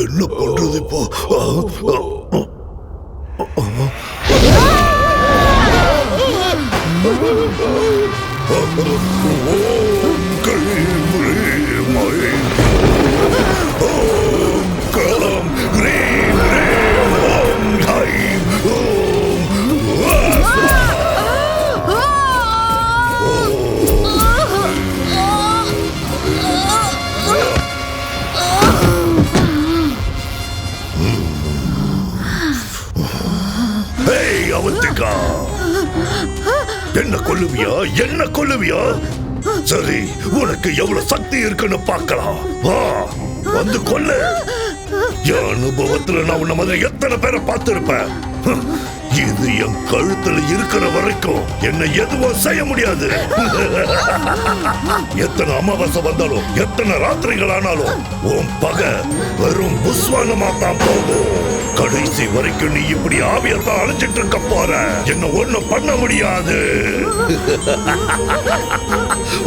என்ன பண்றது இப்போ? அவந்திகா, என்ன கொல்லுவியா? என்ன கொல்லுவியா? சரி, உனக்கு எவ்வளவு சக்தி இருக்குன்னு பார்க்கலாம். வந்து கொல்லு. என் அனுபவத்துல நான் உன்ன மாதிரி எத்தனை பேரை பார்த்திருப்பேன். இது என் கழுத்துல இருக்கிற வரைக்கும் என்ன எதுவும் செய்ய முடியாது. எத்தனை அமாவாசை வந்தாலும் எத்தனை ராத்திரிகள் ஆனாலும் உன் பகை வெறும் புஸ்வானமா தான் போகும். கடைசி வரைக்கும் நீ இப்படி ஆவியத்தான் அழைச்சிட்டு இருக்க போற. என்ன ஒண்ணும் பண்ண முடியாது.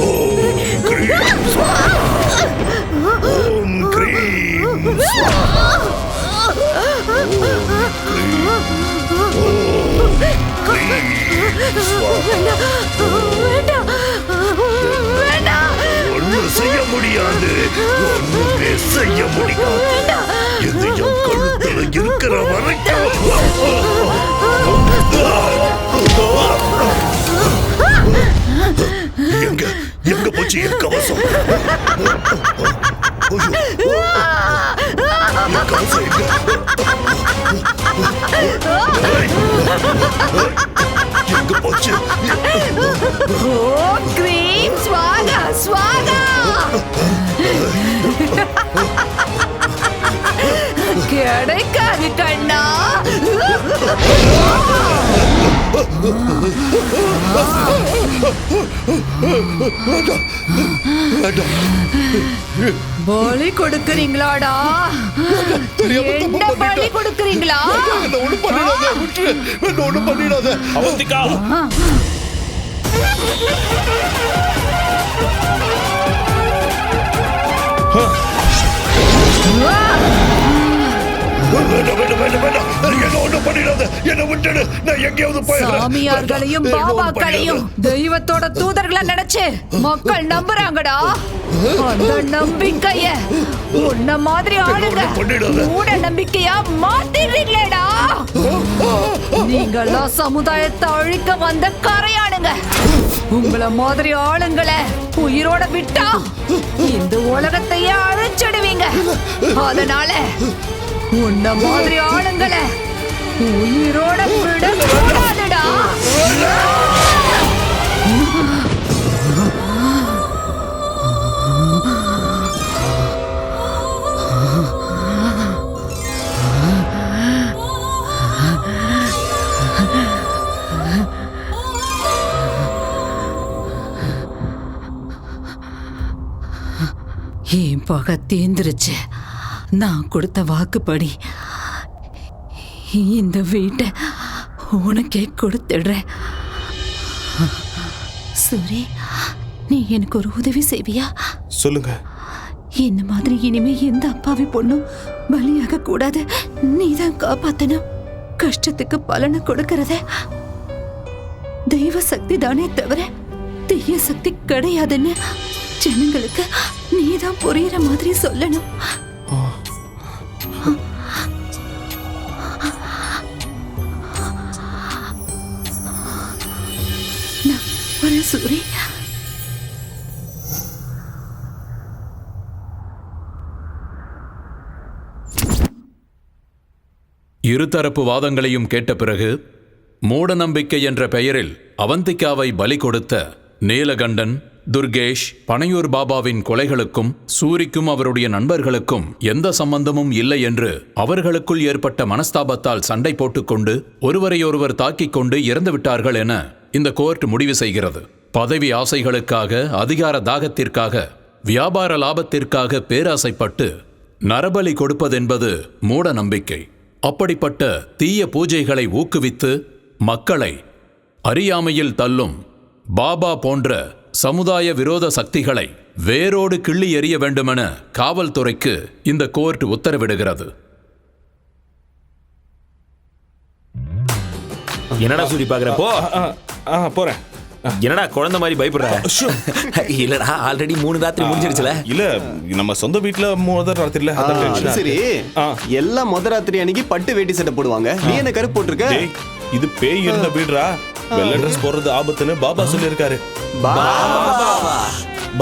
ஓம் கிரீம் ஸ்வாஹா. ஓம் கிரீம் ஸ்வாஹா. ஒன்னும் செய்ய முடியாது. ஒண்ணுமே செய்ய முடியாது. இது என் கழுத்துல இருக்கிற வரைக்கும். எங்க எங்க போச்சு என் கவசம்? கவசம் எங்க? எங்க போச்சு? ஓம் கிரீம் ஸ்வாகா ஸ்வாகா. கிடைக்காது கண்ணா. பலி கொடுக்கறீங்களாடா? என்ன பலி கொடுக்கறீங்களா? ஒண்ணு பண்ணிடாத. அவந்திகா, சாமியார்களையும் பாபாக்களையும் தெய்வத்தோட தூதர்களை நினைச்சு மக்கள் நம்புறாங்கடா. அந்த நம்பிக்கைய உன்ன மாதிரி ஆளுங்க மூட நம்பிக்கையா மாத்திடுறீங்களேடா. நீங்கெல்லாம் சமுதாயத்தை அழிக்க வந்த கரையானுங்க. உங்களை மாதிரி ஆளுங்களை உயிரோட விட்டா இந்த உலகத்தையே அழிச்சிடுவீங்க. அதனால உன்ன மாதிரி ஆளுங்களை உயிரோட விட கூடாதுடா. என் பகை தேர்ந்துருச்சு. நான் கொடுத்த வாக்குப்படி இந்த வீட்டை உனக்கே கொடுத்துடுறேன். சரி, நீ எனக்கு ஒரு உதவி செய்வியா? சொல்லுங்க. இந்த மாதிரி இனிமே எந்த அப்பாவி பொண்ணும் பலியாக கூடாது. நீதான் காப்பாத்தணும். கஷ்டத்துக்கு பலனை கொடுக்கறத தெய்வ சக்தி தானே தவிர தீய சக்தி கிடையாதுன்னு ஜனங்களுக்கு நீதான் புரியுற மாதிரி சொல்லணும். சூரி, இருதரப்பு வாதங்களையும் கேட்ட பிறகு மூட நம்பிக்கை என்ற பெயரில் அவந்திகாவை பலி கொடுத்த நீலகண்டன், துர்கேஷ், பனையூர் பாபாவின் கொலைகளுக்கும் சூரிக்கும் அவருடைய நண்பர்களுக்கும் எந்த சம்பந்தமும் இல்லை என்று அவர்களுக்குள் ஏற்பட்ட மனஸ்தாபத்தால் சண்டை போட்டுக்கொண்டு ஒருவரையொருவர் தாக்கிக் கொண்டு இறந்துவிட்டார்கள் என இந்த கோர்ட் முடிவு செய்கிறது. பதவி ஆசைகளுக்காக, அதிகார தாகத்திற்காக, வியாபார லாபத்திற்காக பேராசைப்பட்டு நரபலி கொடுப்பதென்பது மூட நம்பிக்கை. அப்படிப்பட்ட தீய பூஜைகளை ஊக்குவித்து மக்களை அறியாமையில் தள்ளும் பாபா போன்ற சமுதாய விரோத சக்திகளை வேரோடு கிள்ளி எறிய வேண்டுமென காவல்துறைக்கு இந்த கோர்ட் உத்தரவிடுகிறது. என்னடா சூரி பாக்குற? போ. போறேன். என்னடா குழந்தை மாதிரி பயப்படுற? இல்லடா, ஆல்ரெடி 3 ராத்திரி முடிஞ்சிருச்சுல. இல்ல, நம்ம சொந்த வீட்ல முதல் ராத்திரில. அது சரி, எல்லாம் முத ராத்திரி அன்னைக்கு பட்டு வேட்டி சட்டை போடுவாங்க. நீ என்ன கருப்பு போட்டிருக்க? இது பேய் இருந்த வீடுடா. வெள்ளை ட்ரெஸ் போடுறது ஆபத்துன்னு பாபா சொல்லியிருக்காரு.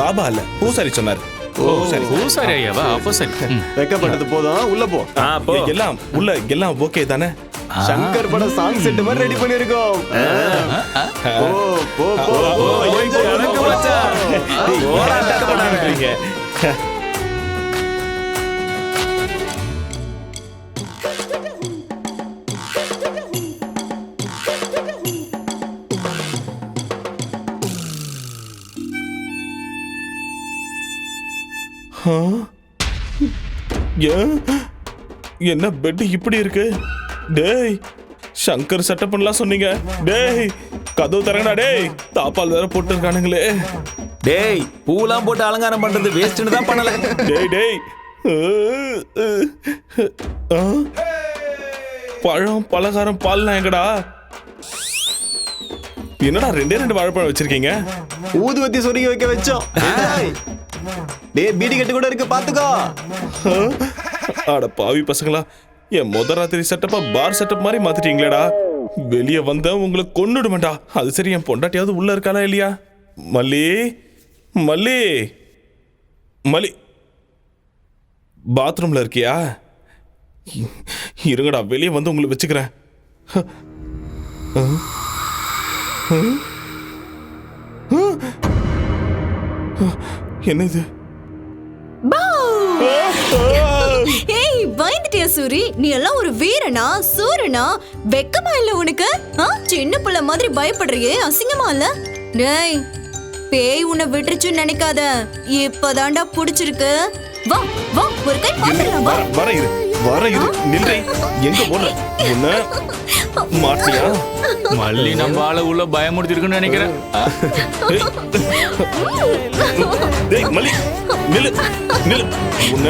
பாபா இல்ல, பூசாரி சொன்னாரு. பூசாரி ஐயாவா? அப்போ சரி. வெக்கப்பட்டது போதும், உள்ள போ. எல்லாம் உள்ள எல்லாம் ஓகே தானே? சங்கர் பட சாங் செட் மாதிரி ரெடி பண்ணிருக்கோம். போ போ போ போ. என்ன பெட் இப்படி இருக்கு? டேய், சங்கர் செட்டப் பண்ணலாம் சொன்னீங்க. டேய், கதவு தரங்கடா. டேய், தாப்பால் வேற போட்டு இருக்கானுங்களே. டேய், பூலாம் போட்டு அலங்காரம் பண்றது வேஸ்ட்னு தான் பண்ணல. டேய் டேய், பழம் பலகாரம் பால்லாம் எங்கடா? என்னடா 2 வாழைப்பழம் வச்சிருக்கீங்க? ஊதுவத்தி சொருகி வைக்க வச்சோம். டேய், பீடி கட்டு கூட இருக்கு, பாத்துக்கோ. அட பாவி பசங்களா, என் முத ராத்திரி செட்டப்பா பார் செட்டப் மாதிரி மாத்திட்டீங்களேடா. வெளியே வந்த உங்களை கொன்னுடுமேண்டா. அது சரி, என் பொண்டாட்டியாவது உள்ள இருக்காளா இல்லையா? மல்லி மல்லி மல்லி, பாத்ரூம்ல இருக்கியா? இருங்கடா, வெளியே வந்து உங்களை வச்சுக்கிறேன். என்ன இது? ஏய், பயந்துட்டியா சூரி? நீ எல்லாம் ஒரு வீரனா சூரனா? வெக்கமா இல்ல உனக்கு? சின்ன புள்ள மாதிரி பயப்படுறியே, அசிங்கமா இல்ல? டேய், பேய் உன்னை விட்டுருச்சுன்னு நினைக்காத. இப்பதான்டா புடிச்சிருக்கு. வா வா, ஒரு கை பாத்துடலாம். வா. வர இரு நில்லை. எங்க போன? உன்ன மாட்டியா? மல்லி நம்ம ஆள உள்ள பயமுறுத்திருக்குன்னு நினைக்கிறேன். டேய் மல்லி, நில்லு நில்லு. உன்ன